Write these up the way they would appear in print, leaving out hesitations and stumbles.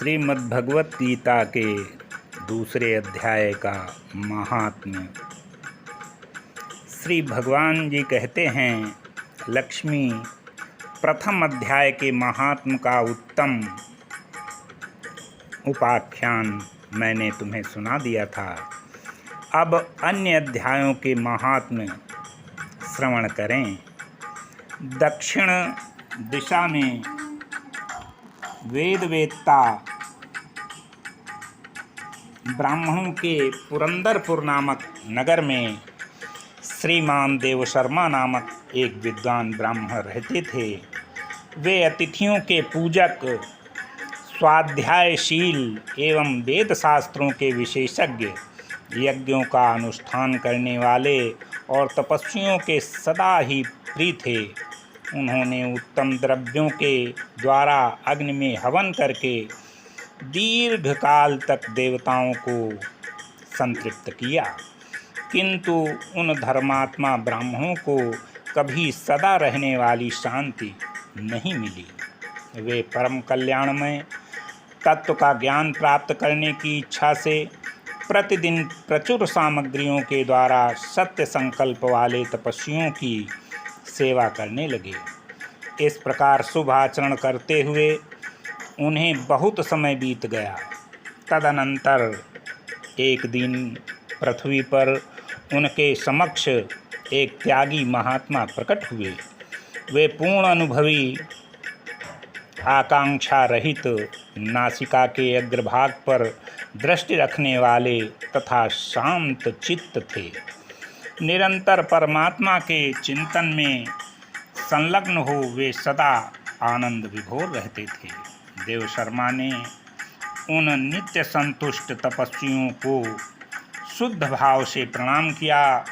श्रीमद्भगवत गीता के दूसरे अध्याय का महात्म्य। श्री भगवान जी कहते हैं, लक्ष्मी, प्रथम अध्याय के महात्म्य का उत्तम उपाख्यान मैंने तुम्हें सुना दिया था। अब अन्य अध्यायों के महात्म्य श्रवण करें। दक्षिण दिशा में वेदवेत्ता ब्राह्मणों के पुरंदरपुर नामक नगर में श्रीमान देवशर्मा नामक एक विद्वान ब्राह्मण रहते थे। वे अतिथियों के पूजक, स्वाध्यायशील एवं वेद शास्त्रों के विशेषज्ञ, यज्ञों का अनुष्ठान करने वाले और तपस्वियों के सदा ही प्रिय थे। उन्होंने उत्तम द्रव्यों के द्वारा अग्नि में हवन करके दीर्घ काल तक देवताओं को संतृप्त किया, किंतु उन धर्मात्मा ब्राह्मणों को कभी सदा रहने वाली शांति नहीं मिली। वे परम कल्याणमय तत्व का ज्ञान प्राप्त करने की इच्छा से प्रतिदिन प्रचुर सामग्रियों के द्वारा सत्य संकल्प वाले तपस्वियों की सेवा करने लगे। इस प्रकार शुभ आचरण करते हुए उन्हें बहुत समय बीत गया। तदनंतर एक दिन पृथ्वी पर उनके समक्ष एक त्यागी महात्मा प्रकट हुए। वे पूर्ण अनुभवी, आकांक्षा रहित, नासिका के अग्रभाग पर दृष्टि रखने वाले तथा शांत चित्त थे। निरंतर परमात्मा के चिंतन में संलग्न हो वे सदा आनंद विभोर रहते थे। देवशर्मा ने उन नित्य संतुष्ट तपस्वियों को शुद्ध भाव से प्रणाम किया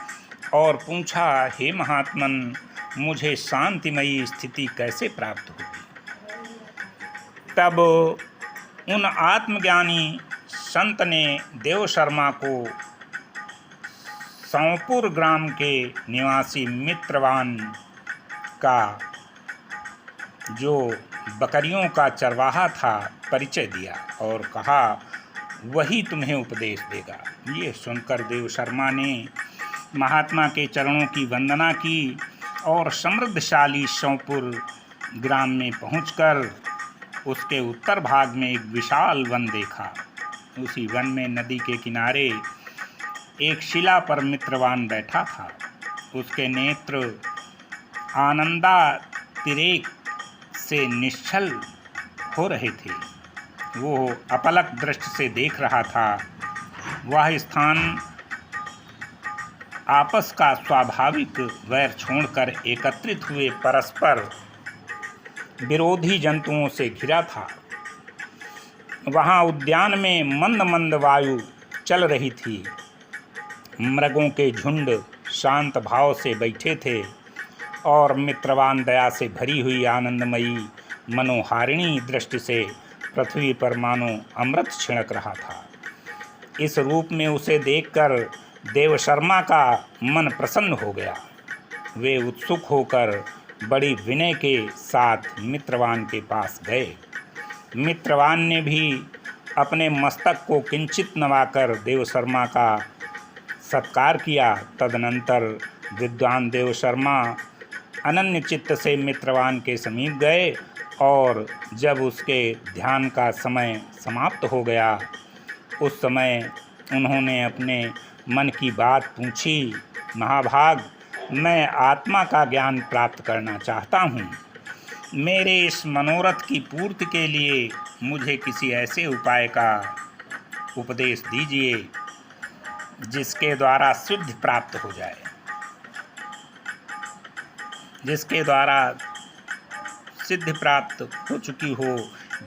और पूछा, हे महात्मन, मुझे शांतिमयी स्थिति कैसे प्राप्त होगी? तब उन आत्मज्ञानी संत ने देवशर्मा को सौंपुर ग्राम के निवासी मित्रवान का, जो बकरियों का चरवाहा था, परिचय दिया और कहा, वही तुम्हें उपदेश देगा। ये सुनकर देवशर्मा ने महात्मा के चरणों की वंदना की और समृद्धशाली सौंपुर ग्राम में पहुंचकर उसके उत्तर भाग में एक विशाल वन देखा। उसी वन में नदी के किनारे एक शिला पर मित्रवान बैठा था। उसके नेत्र आनंदातिरेक से निश्चल हो रहे थे। वो अपलक दृष्टि से देख रहा था। वह स्थान आपस का स्वाभाविक वैर छोड़कर एकत्रित हुए परस्पर विरोधी जंतुओं से घिरा था। वहाँ उद्यान में मंद मंद वायु चल रही थी। मृगों के झुंड शांत भाव से बैठे थे और मित्रवान दया से भरी हुई आनंदमयी मनोहारिणी दृष्टि से पृथ्वी पर मानो अमृत छिड़क रहा था। इस रूप में उसे देखकर देवशर्मा का मन प्रसन्न हो गया। वे उत्सुक होकर बड़ी विनय के साथ मित्रवान के पास गए। मित्रवान ने भी अपने मस्तक को किंचित नवाकर देवशर्मा का सत्कार किया। तदनंतर विद्वान देवशर्मा अनन्य चित्त से मित्रवान के समीप गए और जब उसके ध्यान का समय समाप्त हो गया, उस समय उन्होंने अपने मन की बात पूछी। महाभाग, मैं आत्मा का ज्ञान प्राप्त करना चाहता हूँ। मेरे इस मनोरथ की पूर्ति के लिए मुझे किसी ऐसे उपाय का उपदेश दीजिए जिसके द्वारा सिद्धि प्राप्त हो जाए। जिसके द्वारा सिद्धि प्राप्त हो चुकी हो।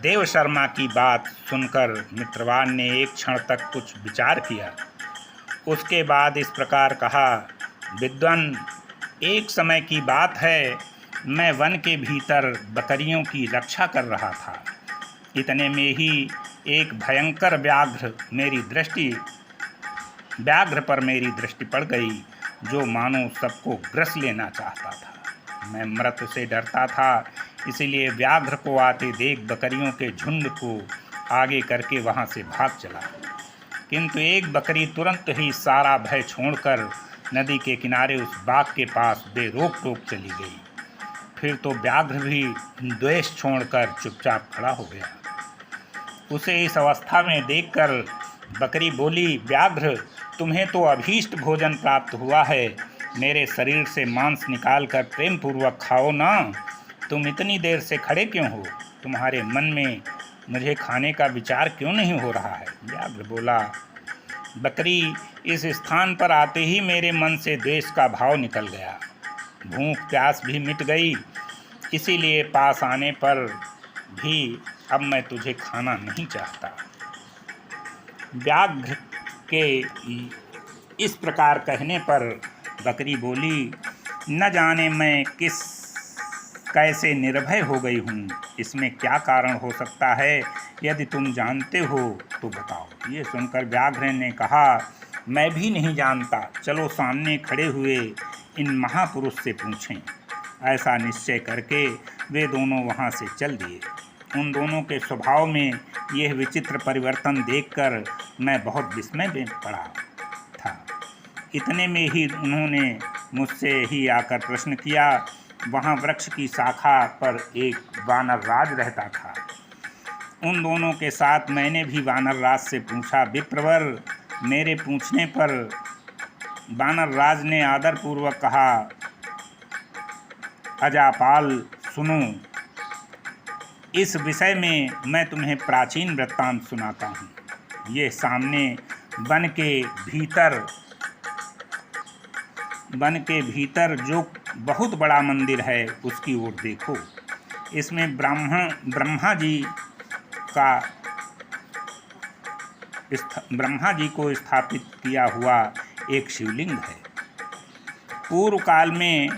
देवशर्मा की बात सुनकर मित्रवान ने एक क्षण तक कुछ विचार किया। उसके बाद इस प्रकार कहा, विद्वान, एक समय की बात है, मैं वन के भीतर बकरियों की रक्षा कर रहा था। इतने में ही एक भयंकर व्याघ्र पर मेरी दृष्टि पड़ गई, जो मानो सबको ग्रस लेना चाहता था। मैं मृत्यु से डरता था, इसलिए व्याघ्र को आते देख बकरियों के झुंड को आगे करके वहाँ से भाग चला। किंतु एक बकरी तुरंत ही सारा भय छोड़कर नदी के किनारे उस बाघ के पास बेरोक टोक चली गई। फिर तो व्याघ्र भी द्वेष छोड़कर चुपचाप खड़ा हो गया। उसे इस अवस्था में देखकर बकरी बोली, व्याघ्र, तुम्हें तो अभीष्ट भोजन प्राप्त हुआ है, मेरे शरीर से मांस निकाल कर प्रेम पूर्वक खाओ ना। तुम इतनी देर से खड़े क्यों हो? तुम्हारे मन में मुझे खाने का विचार क्यों नहीं हो रहा है? व्याघ्र बोला, बकरी, इस स्थान पर आते ही मेरे मन से द्वेष का भाव निकल गया, भूख प्यास भी मिट गई, इसीलिए पास आने पर भी अब मैं तुझे खाना नहीं चाहता। व्याघ्र के इस प्रकार कहने पर बकरी बोली, न जाने मैं कैसे निर्भय हो गई हूँ, इसमें क्या कारण हो सकता है? यदि तुम जानते हो तो बताओ। ये सुनकर व्याघ्र ने कहा, मैं भी नहीं जानता, चलो सामने खड़े हुए इन महापुरुष से पूछें। ऐसा निश्चय करके वे दोनों वहाँ से चल दिए। उन दोनों के स्वभाव में यह विचित्र परिवर्तन देखकर मैं बहुत विस्मय में पड़ा था। इतने में ही उन्होंने मुझसे ही आकर प्रश्न किया। वहाँ वृक्ष की शाखा पर एक वानर राज रहता था। उन दोनों के साथ मैंने भी वानर राज से पूछा। विप्रवर, मेरे पूछने पर वानर राज ने आदरपूर्वक कहा, अजापाल, सुनो, इस विषय में मैं तुम्हें प्राचीन वृत्तांत सुनाता हूँ। ये सामने वन के भीतर जो बहुत बड़ा मंदिर है उसकी ओर देखो। इसमें ब्रह्मा जी को स्थापित किया हुआ एक शिवलिंग है। पूर्व काल में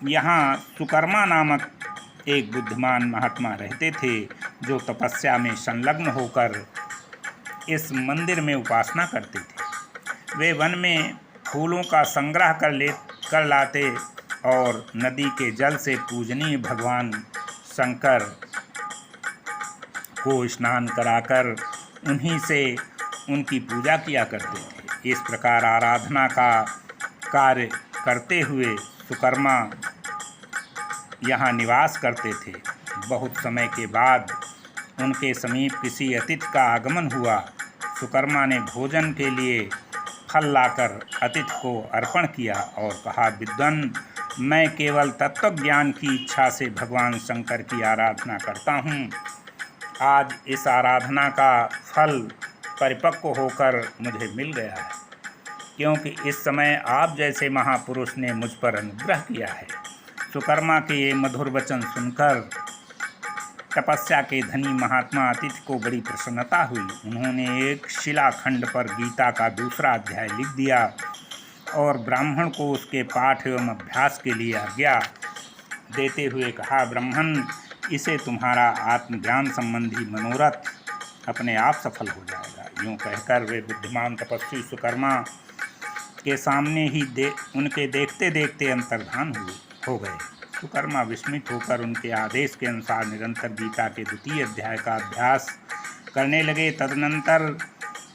यहाँ सुकर्मा नामक एक बुद्धिमान महात्मा रहते थे, जो तपस्या में संलग्न होकर इस मंदिर में उपासना करते थे। वे वन में फूलों का संग्रह कर लाते और नदी के जल से पूजनीय भगवान शंकर को स्नान कराकर उन्हीं से उनकी पूजा किया करते थे। इस प्रकार आराधना का कार्य करते हुए सुकर्मा यहाँ निवास करते थे। बहुत समय के बाद उनके समीप किसी अतिथि का आगमन हुआ। सुकर्मा ने भोजन के लिए फल लाकर अतिथि को अर्पण किया और कहा, विद्वान, मैं केवल तत्व ज्ञान की इच्छा से भगवान शंकर की आराधना करता हूँ। आज इस आराधना का फल परिपक्व होकर मुझे मिल गया है, क्योंकि इस समय आप जैसे महापुरुष ने मुझ पर अनुग्रह किया है। सुकर्मा के ये मधुर वचन सुनकर तपस्या के धनी महात्मा अतिथि को बड़ी प्रसन्नता हुई। उन्होंने एक शिलाखंड पर गीता का दूसरा अध्याय लिख दिया और ब्राह्मण को उसके पाठ एवं अभ्यास के लिए आज्ञा देते हुए कहा, ब्राह्मण, इसे तुम्हारा आत्मज्ञान संबंधी मनोरथ अपने आप सफल हो जाएगा। यूँ कहकर वे बुद्धिमान तपस्वी सुकर्मा के सामने ही उनके देखते देखते अंतर्धान हो गए। सुकर्मा विस्मित होकर उनके आदेश के अनुसार निरंतर गीता के द्वितीय अध्याय का अभ्यास करने लगे। तदनंतर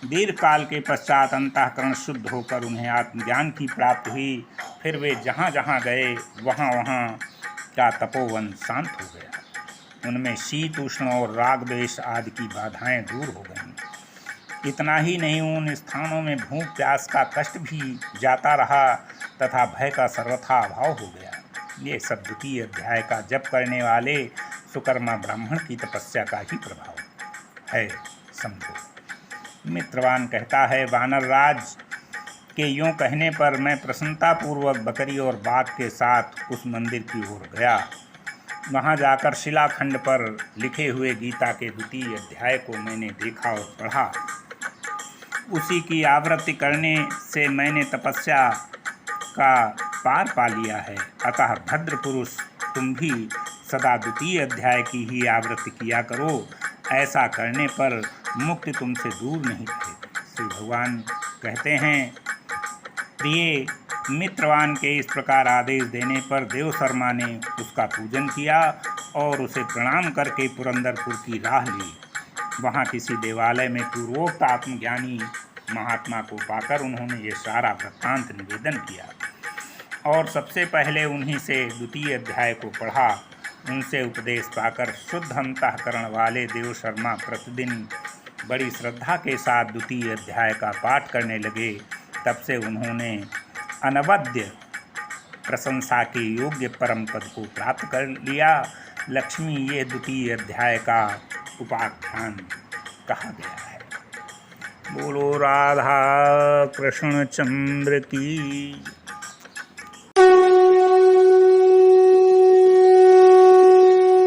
दीर्घ काल के पश्चात अंतःकरण शुद्ध होकर उन्हें आत्मज्ञान की प्राप्ति हुई। फिर वे जहाँ जहाँ गए वहाँ वहाँ का तपोवन शांत हो गया। उनमें शीत उष्ण और राग द्वेष आदि की बाधाएं दूर हो गईं। इतना ही नहीं, उन स्थानों में भूख प्यास का कष्ट भी जाता रहा तथा भय का सर्वथा अभाव हो गया। ये सब द्वितीय अध्याय का जप करने वाले सुकर्मा ब्राह्मण की तपस्या का ही प्रभाव है, समझो। मित्रवान कहता है, वानर राज के यूँ कहने पर मैं प्रसन्नतापूर्वक बकरी और बाघ के साथ उस मंदिर की ओर गया। वहाँ जाकर शिलाखंड पर लिखे हुए गीता के द्वितीय अध्याय को मैंने देखा और पढ़ा। उसी की आवृत्ति करने से मैंने तपस्या का पार पा लिया है। अतः भद्र पुरुष, तुम भी सदा द्वितीय अध्याय की ही आवृत्ति किया करो। ऐसा करने पर मुक्ति तुमसे दूर नहीं रहेगी। श्री भगवान कहते हैं, प्रिय मित्रवान के इस प्रकार आदेश देने पर देव शर्मा ने उसका पूजन किया और उसे प्रणाम करके पुरंदरपुर की राह ली। वहाँ किसी देवालय में पूर्वोक्त आत्मज्ञानी महात्मा को पाकर उन्होंने ये सारा वृत्तांत निवेदन किया और सबसे पहले उन्हीं से द्वितीय अध्याय को पढ़ा। उनसे उपदेश पाकर शुद्ध अंतःकरण वाले देव शर्मा प्रतिदिन बड़ी श्रद्धा के साथ द्वितीय अध्याय का पाठ करने लगे। तब से उन्होंने अनवद्य प्रशंसा के योग्य परम पद को प्राप्त कर लिया। लक्ष्मी ये द्वितीय अध्याय का उपाख्यान कहा गया है। बोलो राधा कृष्ण चंद्र की।